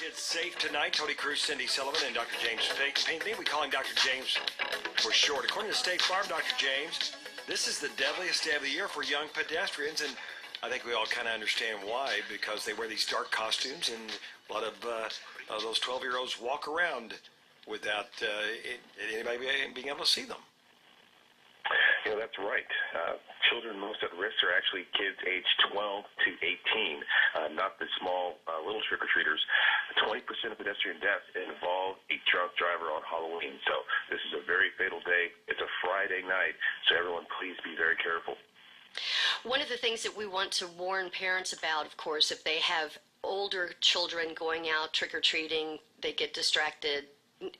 It's Safe Tonight. Tony Cruz, Cindy Sullivan, and Dr. James Pinckney. We call him Dr. James for short. According to State Farm, Dr. James, this is the deadliest day of the year for young pedestrians, and I think we all kind of understand why, because they wear these dark costumes, and a lot of those 12-year-olds walk around without anybody being able to see them. You know, that's right. Children most at risk are actually kids aged 12 to 18, not the small little trick-or-treaters. 20% of pedestrian deaths involve a drunk driver on Halloween. So this is a very fatal day. It's a Friday night, so everyone please be very careful. One of the things that we want to warn parents about, of course, if they have older children going out trick-or-treating, they get distracted,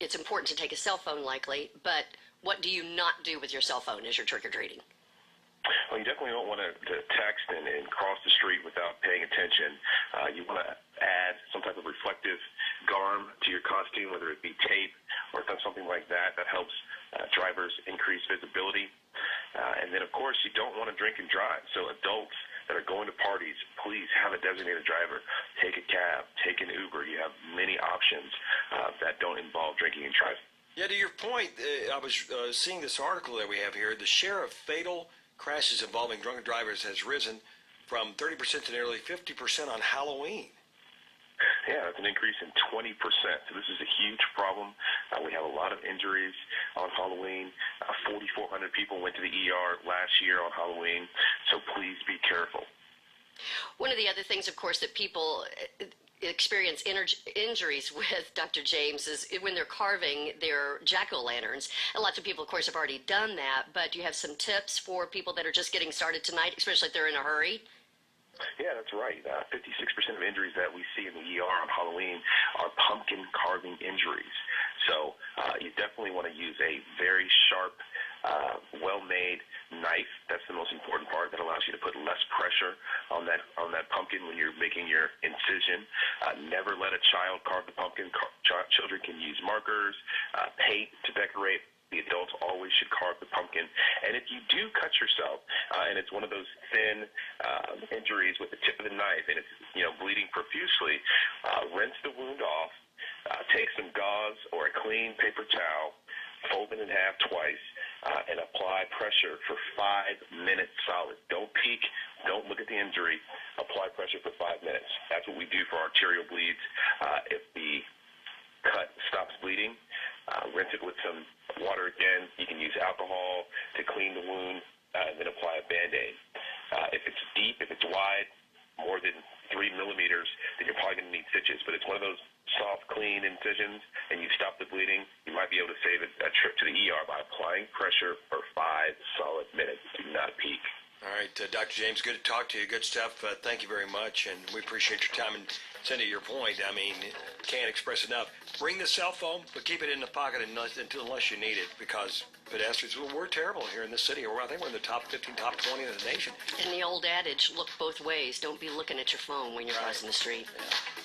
it's important to take a cell phone likely, but what do you not do with your cell phone as you're trick-or-treating? Well, you definitely don't want to text and cross the street without paying attention. You want to add some type of reflective garb to your costume, whether it be tape or something like that. That helps drivers increase visibility. And then, of course, you don't want to drink and drive. So adults that are going to parties, please have a designated driver. Take a cab, take an Uber. You have many options that don't involve drinking and driving. Yeah, to your point, I was seeing this article that we have here. The share of fatal crashes involving drunken drivers has risen from 30% to nearly 50% on Halloween. Yeah, it's an increase in 20%. So this is a huge problem. We have a lot of injuries on Halloween. 4,400 people went to the ER last year on Halloween. So please be careful. One of the other things, of course, that people experience injuries with, Dr. James, is when they're carving their jack-o'-lanterns. And lots of people, of course, have already done that, but do you have some tips for people that are just getting started tonight, especially if they're in a hurry? Yeah, that's right. 56% of injuries that we see in the ER on Halloween are pumpkin carving injuries. So you definitely want to use a very sharp, well-made knife. That's the most important part. That allows you to put less pressure on that pumpkin when you're making your incision. Never let a child carve the pumpkin. Children can use markers, paint to decorate. The adults always should carve the pumpkin. And if you do cut yourself, and it's one of those thin injuries with the tip of the knife, and it's bleeding profusely, rinse the wound off. Take some gauze or a clean paper towel, fold it in half twice, and apply pressure for 5 minutes solid. Don't peek. Don't look at the injury. Apply pressure for 5 minutes. That's what we do for arterial bleeds. If the cut stops bleeding, rinse it with some water again. You can use alcohol to clean the wound, and then apply a Band-Aid. If it's deep, if it's wide, more than 3 millimeters, then you're probably going to need stitches. But it's one of those soft, clean incisions, and you stop the bleeding, you might be able to save a trip to the ER by applying pressure for 5 solid minutes. Do not peek. All right, Dr. James, good to talk to you. Good stuff. Thank you very much, and we appreciate your time. And Cindy, your point, I mean, can't express enough. Bring the cell phone, but keep it in the pocket unless you need it, because pedestrians, we're terrible here in this city. I think we're in the top 15, top 20 of the nation. And the old adage, look both ways. Don't be looking at your phone when you're crossing the street. Yeah.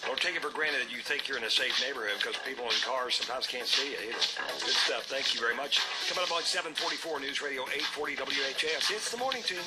Don't take it for granted that you think you're in a safe neighborhood, because people in cars sometimes can't see you either. Good stuff. Thank you very much. Coming up on 744 News Radio 840 WHAS. It's the Morning Team.